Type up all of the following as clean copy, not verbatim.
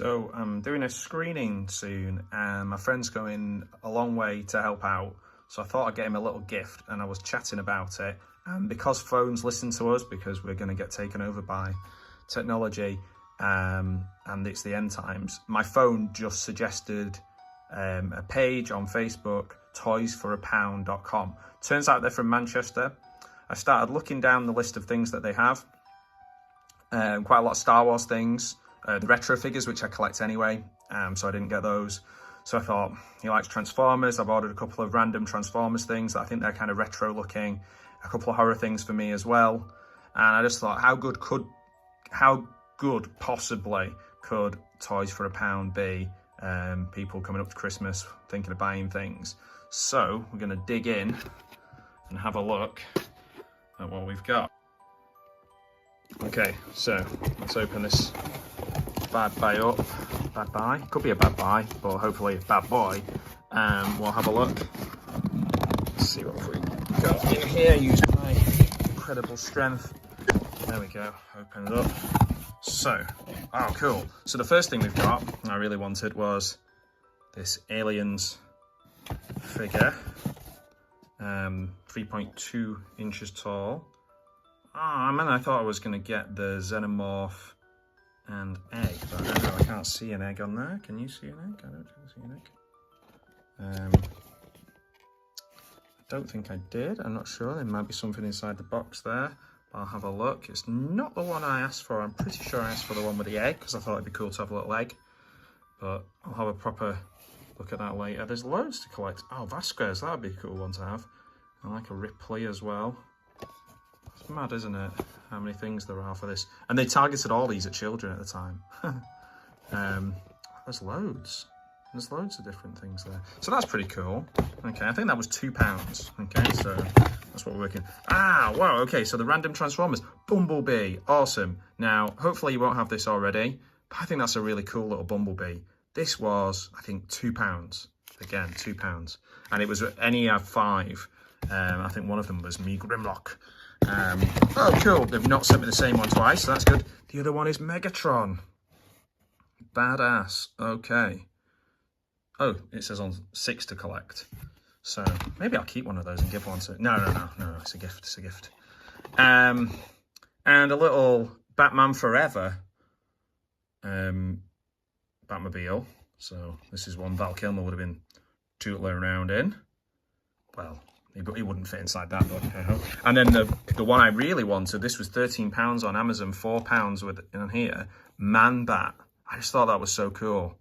So I'm doing a screening soon and my friend's going a long way to help out. So I thought I'd get him a little gift, and I was chatting about it. And because phones listen to us, because we're going to get taken over by technology and it's the end times, my phone just suggested a page on Facebook, toysforapound.com. Turns out they're from Manchester. I started looking down the list of things that they have. Quite a lot of Star Wars things, the retro figures, which I collect anyway, so I didn't get those. So I thought, he likes Transformers. I've ordered a couple of random Transformers things that I think they're kind of retro looking, a couple of horror things for me as well. And I just thought, how good possibly could Toys for a Pound be? People coming up to Christmas thinking of buying things. So we're gonna dig in and have a look at what we've got. Okay, so let's open this bad boy up. Bad boy? Could be a bad boy, but hopefully a bad boy. We'll have a look. Let's see what we've got in here using my incredible strength. There we go, open it up. So, oh cool. So the first thing we've got, I really wanted, was this Aliens figure. 3.2 inches tall. Oh man, I thought I was going to get the Xenomorph and egg, but I don't know, I can't see an egg on there. Can you see an egg? I don't see an egg. I don't think I did, I'm not sure. There might be something inside the box there. I'll have a look. It's not the one I asked for. I'm pretty sure I asked for the one with the egg, because I thought it'd be cool to have a little egg. But I'll have a proper look at that later. There's loads to collect. Oh, Vasquez, that'd be a cool one to have. I like a Ripley as well. It's mad, isn't it, how many things there are for this? And they targeted all these at children at the time. There's loads. There's loads of different things there. So that's pretty cool. Okay, I think that was £2. Okay, so that's what we're working. Ah, wow, okay, so the random Transformers. Bumblebee, awesome. Now, hopefully you won't have this already, but I think that's a really cool little Bumblebee. This was, I think, £2. Again, £2. And it was NER 5. I think one of them was me Grimlock. Oh, cool. They've not sent me the same one twice, so that's good. The other one is Megatron. Badass. Okay. Oh, it says on 6 to collect. So maybe I'll keep one of those and give one to... No, it's a gift. It's a gift. And a little Batman Forever Batmobile. So this is one Val Kilmer would have been tootling around in. Well, he wouldn't fit inside that, but and then the one I really wanted, this was £13 on Amazon, £4 with in here, Man Bat. I just thought that was so cool.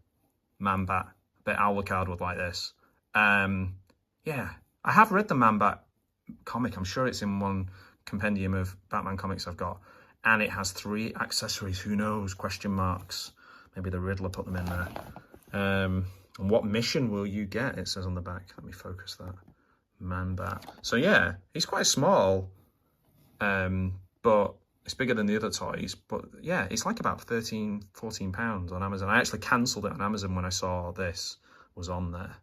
Man Bat. I bet Owlcard would like this. Yeah, I have read the Man Bat comic. I'm sure it's in one compendium of Batman comics I've got. And it has 3 accessories. Who knows? Question marks. Maybe the Riddler put them in there. And what mission will you get? It says on the back. Let me focus that. Man Bat. So yeah, he's quite small, but it's bigger than the other toys. But yeah, it's like about £13–14 on Amazon. I actually cancelled it on Amazon when I saw this was on there.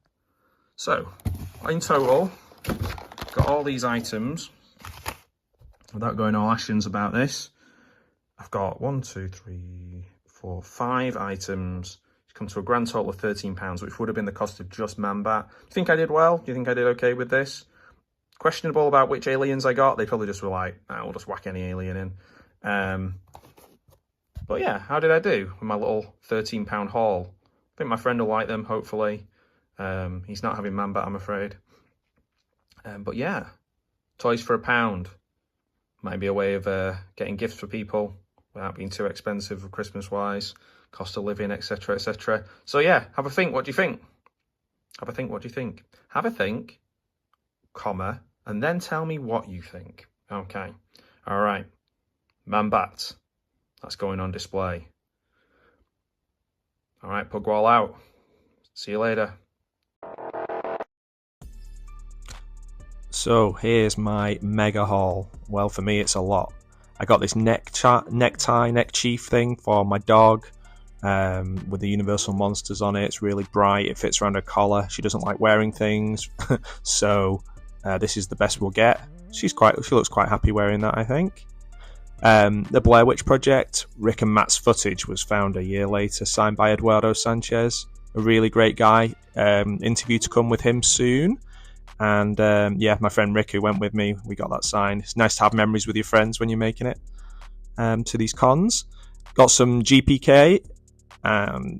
So in total, got all these items. Without going all Ashens about this, I've got 1, 2, 3, 4, 5 items. Come to a grand total of £13, which would have been the cost of just Man Bat. Do you think I did well? Do you think I did okay with this? Questionable about which aliens I got. They probably just were like, oh, we'll just whack any alien in. But yeah, how did I do with my little £13 haul? I think my friend will like them, hopefully. He's not having Man Bat, I'm afraid. But yeah, Toys for a Pound. Might be a way of getting gifts for people without being too expensive Christmas-wise. Cost of living, etc, etc. So yeah, have a think. What do you think? Have a think. What do you think? Have a think, comma, and then tell me what you think. Okay. All right. Man Bat. That's going on display. All right, Pugwall out. See you later. So here's my mega haul. Well, for me, it's a lot. I got this neck chief thing for my dog. With the Universal Monsters on it. It's really bright, it fits around her collar. She doesn't like wearing things, so this is the best we'll get. She looks quite happy wearing that, I think. The Blair Witch Project, Rick and Matt's footage was found a year later, signed by Eduardo Sanchez, a really great guy. Interview to come with him soon. And my friend Rick, who went with me, we got that signed. It's nice to have memories with your friends when you're making it to these cons. Got some GPK,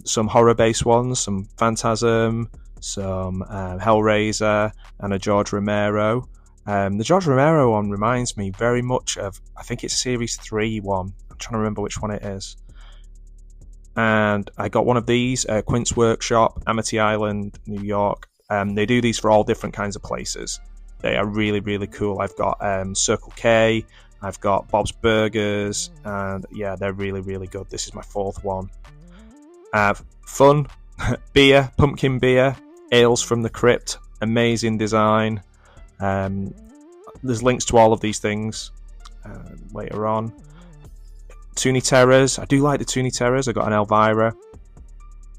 some horror-based ones, some Phantasm, some Hellraiser, and a George Romero. The George Romero one reminds me very much of, I think it's Series 3 one. I'm trying to remember which one it is. And I got one of these, Quint's Workshop, Amity Island, New York. They do these for all different kinds of places. They are really, really cool. I've got Circle K, I've got Bob's Burgers, and yeah, they're really, really good. This is my 4th one. Fun, beer, pumpkin beer, ales from the crypt, amazing design. There's links to all of these things later on. Toonie Terrors, I do like the Toonie Terrors. I got an Elvira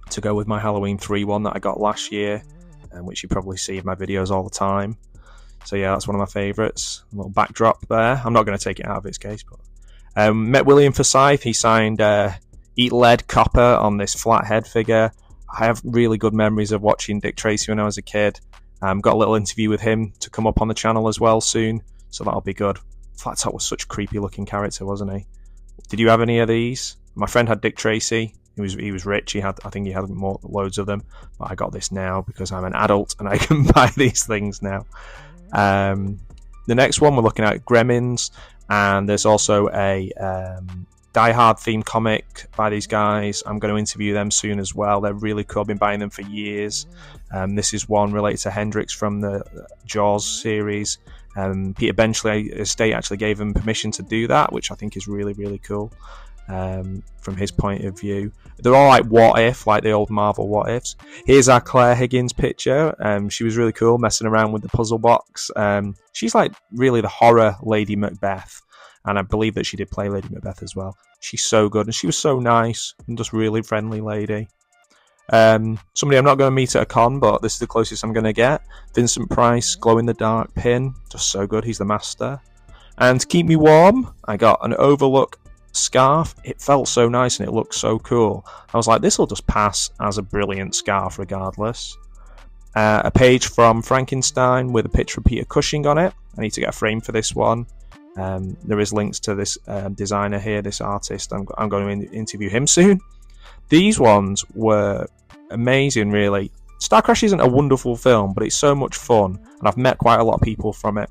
to go with my Halloween 3 one that I got last year, which you probably see in my videos all the time. So yeah, that's one of my favourites. A little backdrop there. I'm not going to take it out of its case, but met William Forsyth. He signed Eat Lead Copper on this flathead figure. I have really good memories of watching Dick Tracy when I was a kid. Got a little interview with him to come up on the channel as well soon, so that'll be good. Flat Top was such a creepy looking character, wasn't he? Did you have any of these? My friend had Dick Tracy. He was rich. I think he had loads of them. But I got this now because I'm an adult and I can buy these things now. The next one we're looking at Gremlins, and there's also a Die Hard themed comic by these guys. I'm going to interview them soon as well. They're really cool. I've been buying them for years. This is one related to Hendrix from the Jaws series. Peter Benchley Estate actually gave him permission to do that, which I think is really, really cool from his point of view. They're all like what if, like the old Marvel what ifs. Here's our Claire Higgins picture. She was really cool, messing around with the puzzle box. She's like really the horror Lady Macbeth, and I believe that she did play Lady Macbeth as well. She's so good, and she was so nice and just really friendly lady. Somebody I'm not going to meet at a con, but this is the closest I'm going to get. Vincent Price, glow in the dark pin, just so good. He's the master. And to keep me warm, I got an Overlook scarf. It felt so nice and it looked so cool. I was like, this will just pass as a brilliant scarf regardless. A page from Frankenstein with a picture of Peter Cushing on it. I need to get a frame for this one. There is links to this designer here, this artist. I'm going to interview him soon. These ones were amazing, really. Star Crash isn't a wonderful film, but it's so much fun, and I've met quite a lot of people from it,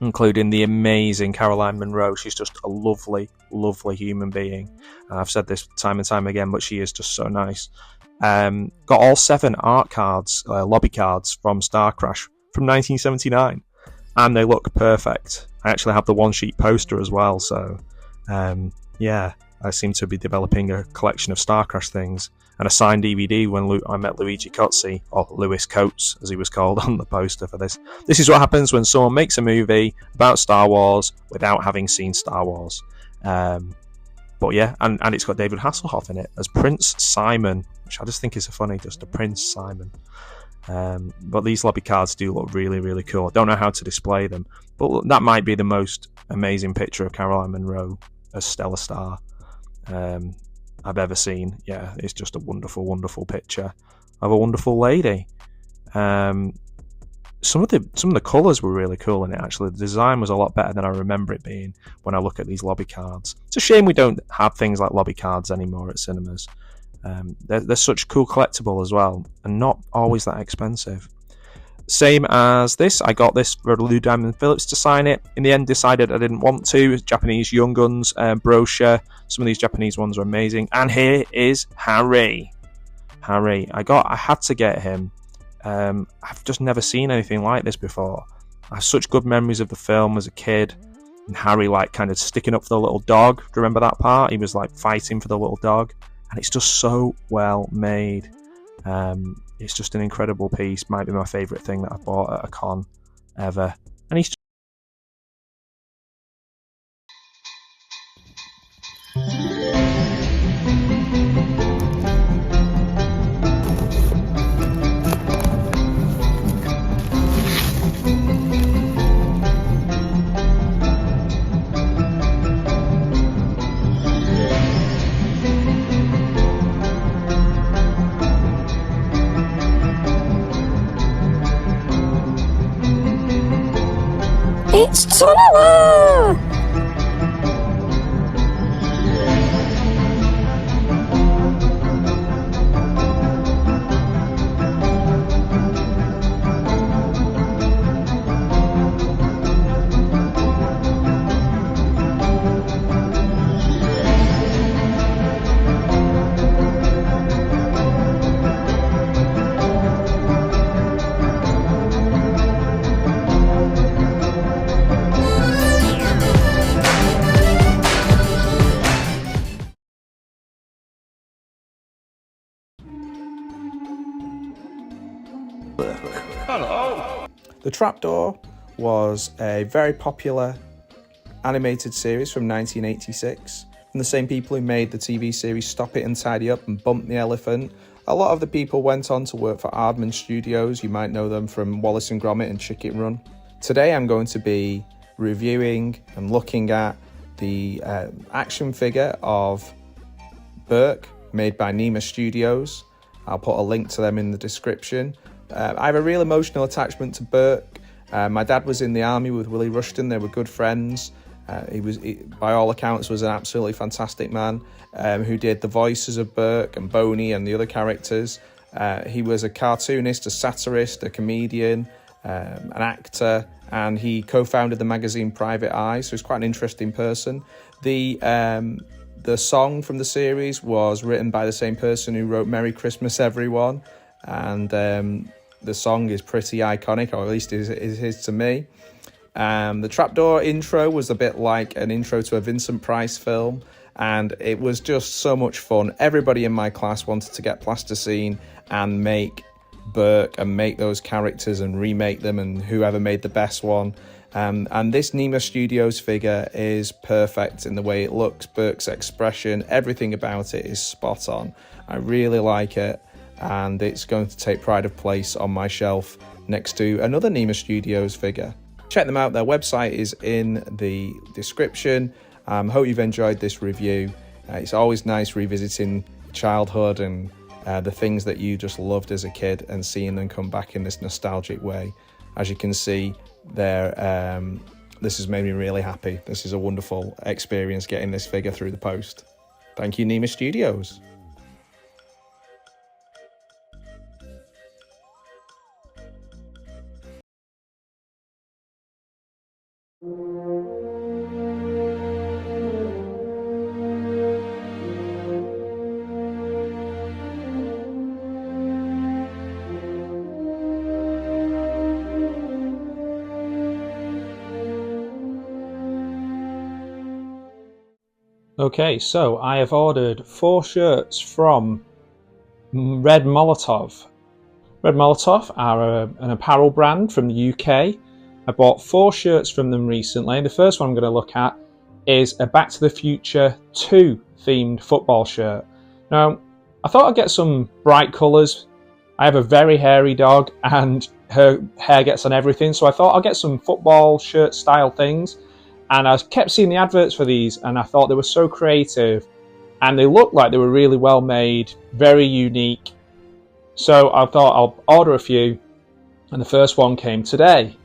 including the amazing Caroline Munro. She's just a lovely, lovely human being. And I've said this time and time again, but she is just so nice. Got all 7 art cards, lobby cards from Star Crash from 1979, and they look perfect. I actually have the one-sheet poster as well, so yeah, I seem to be developing a collection of Star Crash things, and a signed DVD when I met Luigi Cozzi, or Lewis Coates as he was called on the poster for this. This is what happens when someone makes a movie about Star Wars without having seen Star Wars. But yeah, and it's got David Hasselhoff in it as Prince Simon, which I just think is funny, just a Prince Simon. But these lobby cards do look really, really cool. I don't know how to display them, but that might be the most amazing picture of Caroline Munro as Stella Star I've ever seen. Yeah, it's just a wonderful, wonderful picture of a wonderful lady. Some of the colours were really cool in it, actually. The design was a lot better than I remember it being when I look at these lobby cards. It's a shame we don't have things like lobby cards anymore at cinemas. They're such cool collectible as well, and not always that expensive. Same as this, I got this for Lou Diamond Phillips to sign it. In the end, decided I didn't want to. Japanese Young Guns brochure. Some of these Japanese ones are amazing. And here is Harry. I had to get him. I've just never seen anything like this before. I have such good memories of the film as a kid. And Harry, like, kind of sticking up for the little dog. Do you remember that part? He was, like, fighting for the little dog. And it's just so well made. It's just an incredible piece. Might be my favourite thing that I've bought at a con ever. And he's It's Tonella! The Trapdoor was a very popular animated series from 1986 from the same people who made the TV series Stop It and Tidy Up and Bump the Elephant. A lot of the people went on to work for Aardman Studios. You might know them from Wallace and Gromit and Chicken Run. Today I'm going to be reviewing and looking at the action figure of Burke made by Nema Studios. I'll put a link to them in the description. I have a real emotional attachment to Burke. My dad was in the army with Willie Rushton. They were good friends. He, by all accounts, was an absolutely fantastic man who did the voices of Burke and Boney and the other characters. He was a cartoonist, a satirist, a comedian, an actor, and he co-founded the magazine Private Eye, so he's quite an interesting person. The song from the series was written by the same person who wrote Merry Christmas Everyone, and the song is pretty iconic, or at least it is to me. The Trapdoor intro was a bit like an intro to a Vincent Price film, and it was just so much fun. Everybody in my class wanted to get plasticine and make Burke and make those characters and remake them, and whoever made the best one. And this Nema Studios figure is perfect in the way it looks. Burke's expression, everything about it is spot on. I really like it, and it's going to take pride of place on my shelf next to another Nema Studios figure. Check them out, their website is in the description. Hope you've enjoyed this review. It's always nice revisiting childhood and the things that you just loved as a kid and seeing them come back in this nostalgic way. As you can see, this has made me really happy. This is a wonderful experience getting this figure through the post. Thank you, Nema Studios. Okay, so I have ordered 4 shirts from Red Molotov. Red Molotov are an apparel brand from the UK. I bought 4 shirts from them recently. The first one I'm going to look at is a Back to the Future 2 themed football shirt. Now, I thought I'd get some bright colours. I have a very hairy dog and her hair gets on everything, so I thought I'll get some football shirt style things. And I kept seeing the adverts for these and I thought they were so creative and they looked like they were really well made, very unique. So I thought I'll order a few, and the first one came today.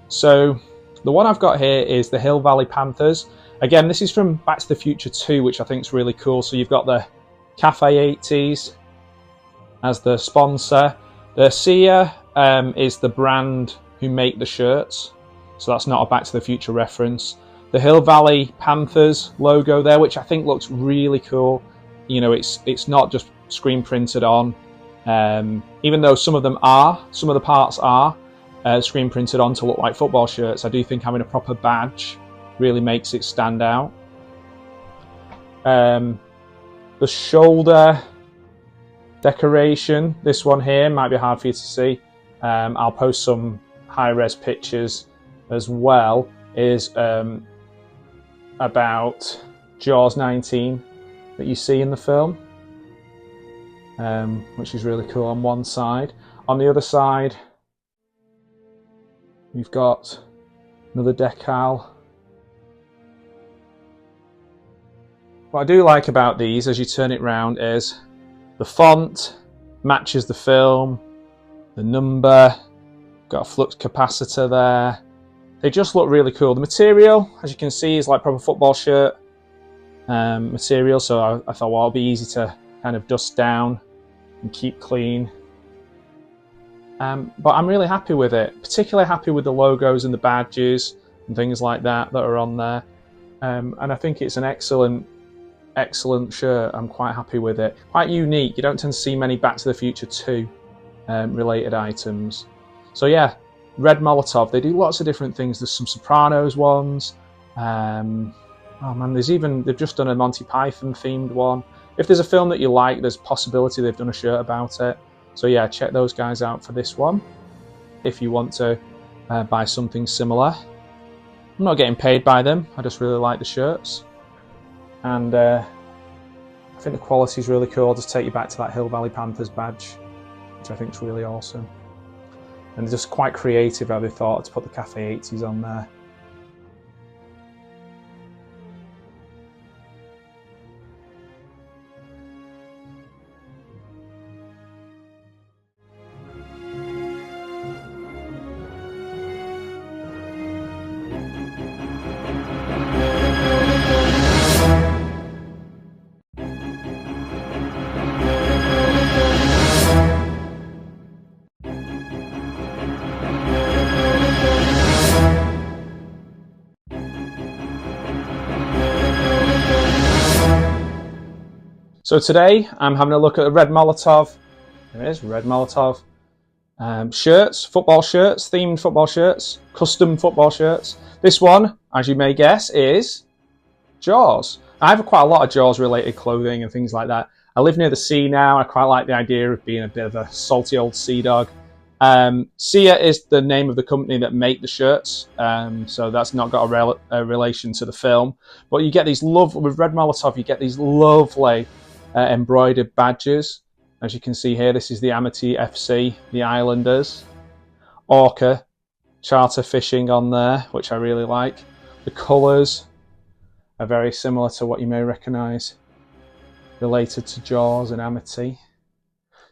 So the one I've got here is the Hill Valley Panthers. Again, this is from Back to the Future 2, which I think is really cool. So you've got the Cafe 80s as the sponsor. The Sia is the brand who make the shirts. So that's not a Back to the Future reference. The Hill Valley Panthers logo there, which I think looks really cool. You know, it's not just screen printed on, even though some of the parts are screen printed on to look like football shirts. I do think having a proper badge really makes it stand out. The shoulder decoration, this one here might be hard for you to see. I'll post some high-res pictures as well, is about Jaws 19 that you see in the film, which is really cool on one side. On the other side, we've got another decal. What I do like about these, as you turn it round, is the font matches the film, the number, got a flux capacitor there. They just look really cool. The material, as you can see, is like proper football shirt material, so I thought, well, it'll be easy to kind of dust down and keep clean. But I'm really happy with it, particularly happy with the logos and the badges and things like that are on there. And I think it's an excellent shirt. I'm quite happy with it. Quite unique. You don't tend to see many Back to the Future 2 related items. So yeah, Red Molotov, they do lots of different things. There's some Sopranos ones. Oh man, they've just done a Monty Python themed one. If there's a film that you like, there's a possibility they've done a shirt about it. So yeah, check those guys out for this one if you want to buy something similar. I'm not getting paid by them, I just really like the shirts. And I think the quality is really cool. I'll just take you back to that Hill Valley Panthers badge, which I think is really awesome. And they're just quite creative how they thought to put the Cafe 80s on there. So today I'm having a look at the Red Molotov. There it is, Red Molotov shirts, football shirts, themed football shirts, custom football shirts. This one, as you may guess, is Jaws. I have quite a lot of Jaws related clothing and things like that. I live near the sea now. I quite like the idea of being a bit of a salty old sea dog. Sia is the name of the company that make the shirts, so that's not got a relation to the film. But you get these with Red Molotov, you get these lovely embroidered badges. As you can see here, this is the Amity FC, the Islanders. Orca, charter fishing on there, which I really like. The colours are very similar to what you may recognise related to Jaws and Amity.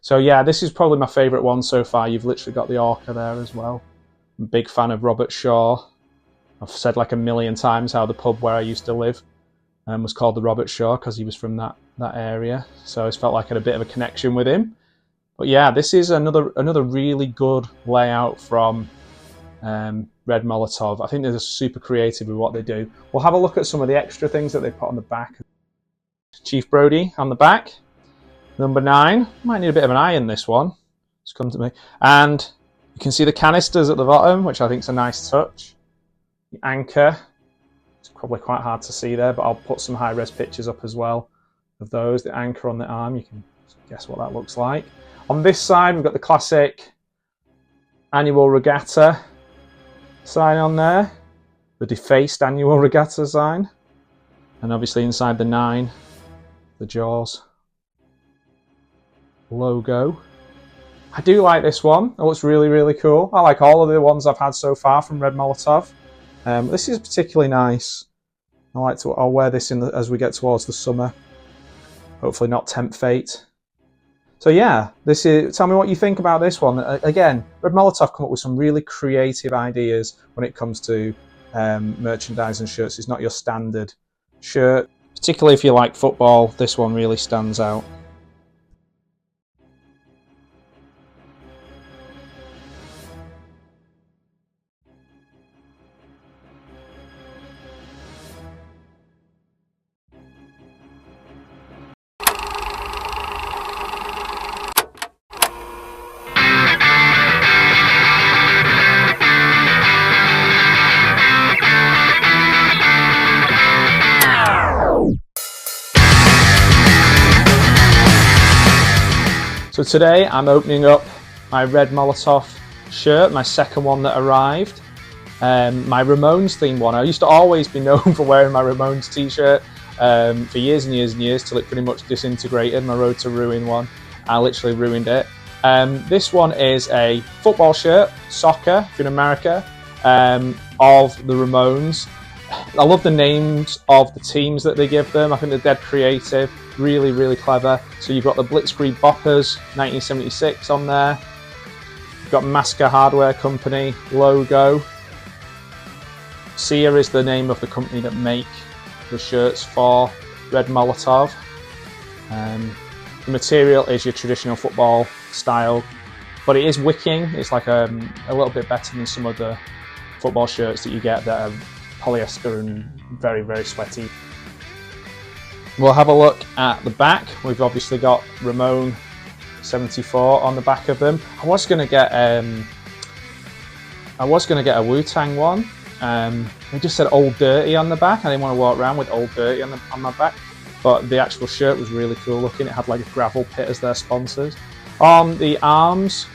So yeah, this is probably my favourite one so far. You've literally got the Orca there as well. I'm a big fan of Robert Shaw. I've said like a million times how the pub where I used to live was called the Robert Shaw because he was from that area. So it's felt like I had a bit of a connection with him. But yeah, this is another really good layout from Red Molotov. I think they're just super creative with what they do. We'll have a look at some of the extra things that they put on the back. Chief Brody on the back. Number 9. Might need a bit of an eye in this one. It's come to me. And you can see the canisters at the bottom, which I think is a nice touch. The anchor. It's probably quite hard to see there, but I'll put some high-res pictures up as well of those. The anchor on the arm, you can guess what that looks like. On this side, we've got the classic annual regatta sign on there. The defaced annual regatta sign. And obviously inside the 9, the Jaws logo. I do like this one. It looks really, really cool. I like all of the ones I've had so far from Red Molotov. This is particularly nice. I'll wear this as we get towards the summer. Hopefully not tempt fate. So yeah, tell me what you think about this one. Again, Red Molotov come up with some really creative ideas when it comes to merchandise and shirts. It's not your standard shirt. Particularly if you like football, this one really stands out. So today I'm opening up my Red Molotov shirt, my second one that arrived. My Ramones themed one. I used to always be known for wearing my Ramones t-shirt for years and years and years till it pretty much disintegrated. My Road to Ruin one, I literally ruined it. This one is a football shirt, soccer, if you're in America, of the Ramones. I love the names of the teams that they give them. I think they're dead creative, really, really clever. So you've got the Blitzkrieg Boppers, 1976 on there. You've got Masker Hardware Company logo. Sia is the name of the company that make the shirts for Red Molotov. The material is your traditional football style, but it is wicking. It's like a little bit better than some of the football shirts that you get that are polyester and very, very sweaty. We'll have a look at the back. We've obviously got Ramon 74 on the back of them. I was going to get a Wu-Tang one. It just said Old Dirty on the back. I didn't want to walk around with Old Dirty on my back. But the actual shirt was really cool looking. It had like a gravel pit as their sponsors. On the arms,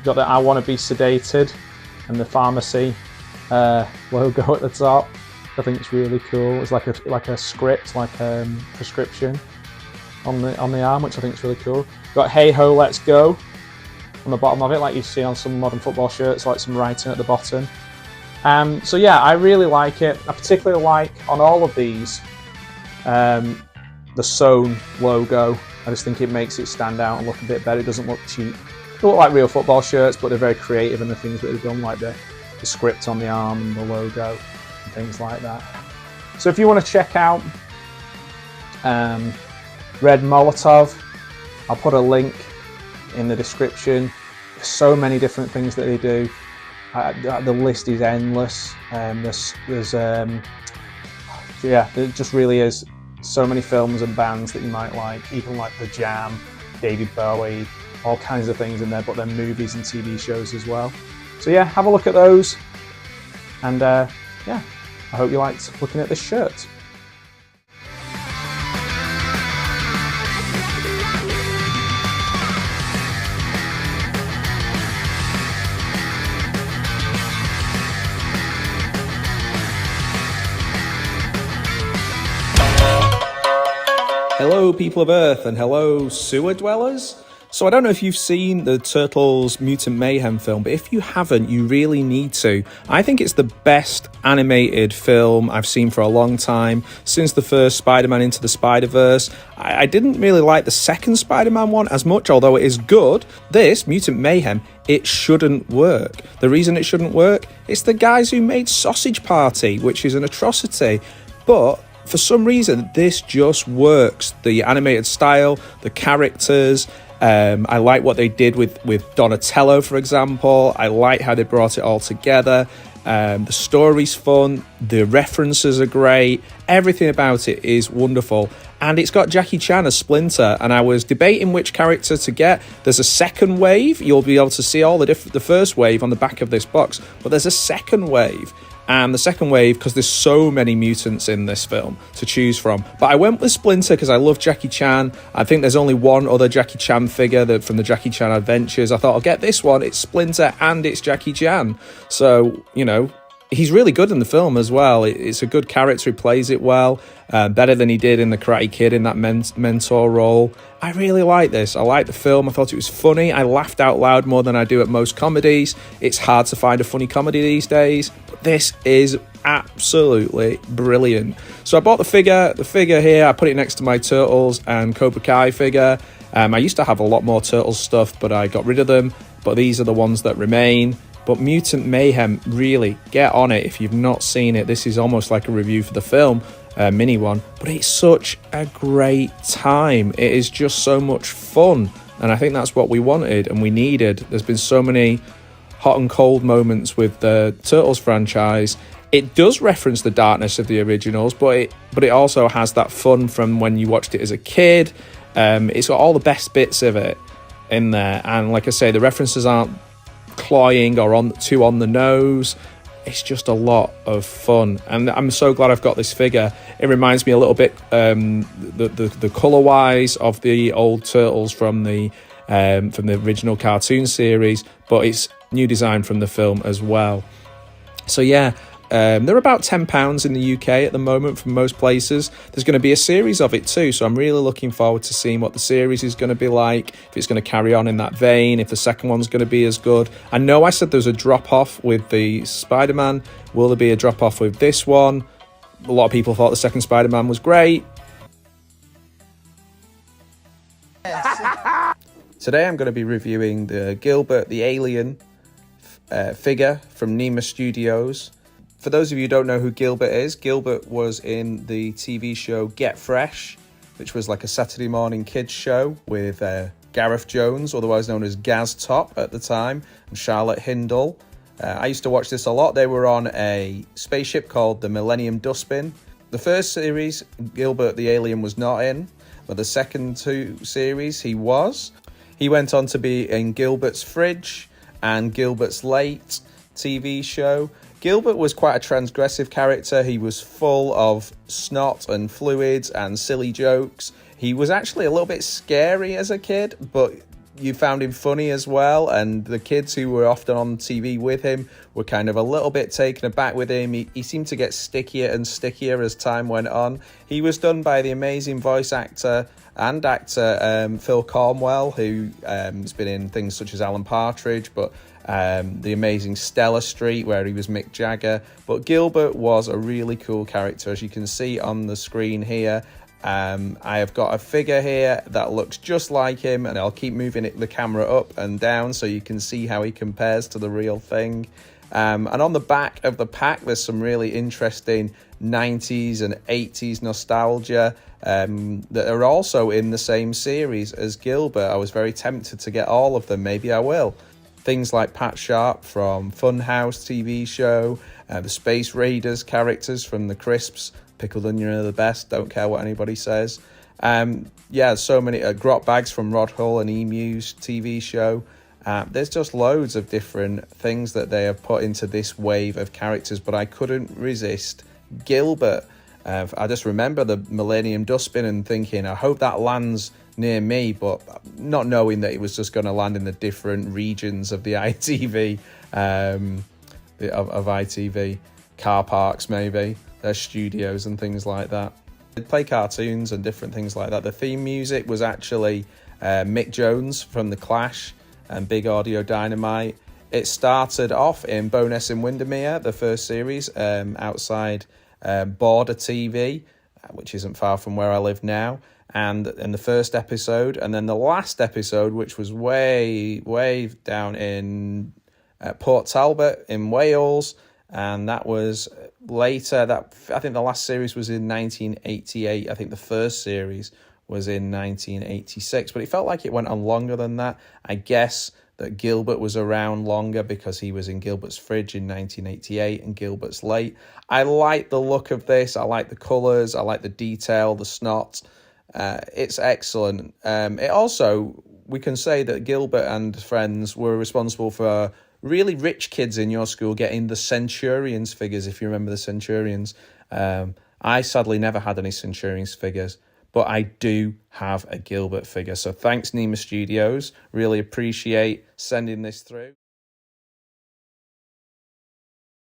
got the I Want to Be Sedated and the pharmacy logo at the top. I think it's really cool. It's like a script, like a prescription on the arm, which I think is really cool. Got Hey Ho Let's Go on the bottom of it, like you see on some modern football shirts, like some writing at the bottom. So yeah, I really like it. I particularly like on all of these the sewn logo. I just think it makes it stand out and look a bit better. It doesn't look cheap. They look like real football shirts, but they're very creative in the things that they've done, like the script on the arm and the logo and things like that. So if you want to check out Red Molotov, I'll put a link in the description. There's so many different things that they do. The list is endless. Yeah, there just really is so many films and bands that you might like, even like The Jam, David Bowie, all kinds of things in there, but then movies and TV shows as well. So yeah, have a look at those, and yeah, I hope you liked looking at this shirt. Hello, people of Earth, and hello, sewer dwellers. So I don't know if you've seen the Turtles Mutant Mayhem film, but if you haven't, you really need to. I think it's the best animated film I've seen for a long time, since the first Spider-Man Into the Spider-Verse. I didn't really like the second Spider-Man one as much, although it is good. This, Mutant Mayhem, it shouldn't work. The reason it shouldn't work, it's the guys who made Sausage Party, which is an atrocity. But for some reason, this just works. The animated style, the characters. I like what they did with Donatello, for example. I like how they brought it all together. The story's fun. The references are great. Everything about it is wonderful. And it's got Jackie Chan as Splinter. And I was debating which character to get. There's a second wave. You'll be able to see all the first wave on the back of this box. But there's a second wave. And the second wave, because there's so many mutants in this film to choose from. But I went with Splinter because I love Jackie Chan. I think there's only one other Jackie Chan figure from the Jackie Chan Adventures. I thought, I'll get this one. It's Splinter and it's Jackie Chan. So, you know, he's really good in the film as well. It's a good character. He plays it well. Better than he did in The Karate Kid in that mentor role. I really like this. I like the film. I thought it was funny. I laughed out loud more than I do at most comedies. It's hard to find a funny comedy these days. But this is absolutely brilliant. So I bought the figure here. I put it next to my Turtles and Cobra Kai figure. I used to have a lot more Turtles stuff, but I got rid of them. But these are the ones that remain. But Mutant Mayhem, really, get on it if you've not seen it. This is almost like a review for the film, mini one. But it's such a great time. It is just so much fun. And I think that's what we wanted and we needed. There's been so many hot and cold moments with the Turtles franchise. It does reference the darkness of the originals, but it also has that fun from when you watched it as a kid. It's got all the best bits of it in there. And like I say, the references aren't cloying or too on the nose. It's just a lot of fun, and I'm so glad I've got this figure. It reminds me a little bit the color wise of the old Turtles from the original cartoon series, but it's new design from the film as well. So yeah, they're about £10 in the UK at the moment from most places. There's going to be a series of it too, so I'm really looking forward to seeing what the series is going to be like, if it's going to carry on in that vein, if the second one's going to be as good. I know I said there's a drop-off with the Spider-Man. Will there be a drop-off with this one? A lot of people thought the second Spider-Man was great. Today I'm going to be reviewing the Gilbert the Alien figure from Nema Studios. For those of you who don't know who Gilbert is, Gilbert was in the TV show Get Fresh, which was like a Saturday morning kids show with Gareth Jones, otherwise known as Gaz Top at the time, and Charlotte Hindle. I used to watch this a lot. They were on a spaceship called the Millennium Dustbin. The first series, Gilbert the Alien was not in, but the second two series he was. He went on to be in Gilbert's Fridge and Gilbert's Late TV show. Gilbert was quite a transgressive character. He was full of snot and fluids and silly jokes. He was actually a little bit scary as a kid, but you found him funny as well, and the kids who were often on TV with him were kind of a little bit taken aback with him. He seemed to get stickier and stickier as time went on. He was done by the amazing voice actor Phil Cornwell, who has been in things such as Alan Partridge, but the amazing Stella Street, where he was Mick Jagger. But Gilbert was a really cool character, as you can see on the screen here. I have got a figure here that looks just like him, and I'll keep moving the camera up and down so you can see how he compares to the real thing. And on the back of the pack, there's some really interesting 90s and 80s nostalgia that are also in the same series as Gilbert. I was very tempted to get all of them. Maybe I will. Things like Pat Sharp from Funhouse TV show, the Space Raiders characters from the Crisps, Pickled Onion are the best, don't care what anybody says. So many Grot Bags from Rod Hull and Emu's TV show. There's just loads of different things that they have put into this wave of characters, but I couldn't resist Gilbert. I just remember the Millennium Dustbin and thinking, I hope that lands near me, but not knowing that it was just going to land in the different regions of the ITV, of ITV, car parks maybe, their studios and things like that. They'd play cartoons and different things like that. The theme music was actually Mick Jones from The Clash and Big Audio Dynamite. It started off in Bowness in Windermere, the first series, outside Border TV, which isn't far from where I live now, and in the first episode, and then the last episode, which was way down in Port Talbot in Wales, and that was later. I think the last series was in 1988. I think the first series was in 1986, but it felt like it went on longer than that. I guess that Gilbert was around longer because he was in Gilbert's Fridge in 1988 and Gilbert's Late. I like the look of this. I like the colours. I like the detail, the snot. It's excellent. It also, we can say that Gilbert and friends were responsible for really rich kids in your school getting the Centurions figures, if you remember the Centurions. I sadly never had any Centurions figures, but I do have a Gilbert figure. So thanks, Nema Studios. Really appreciate sending this through.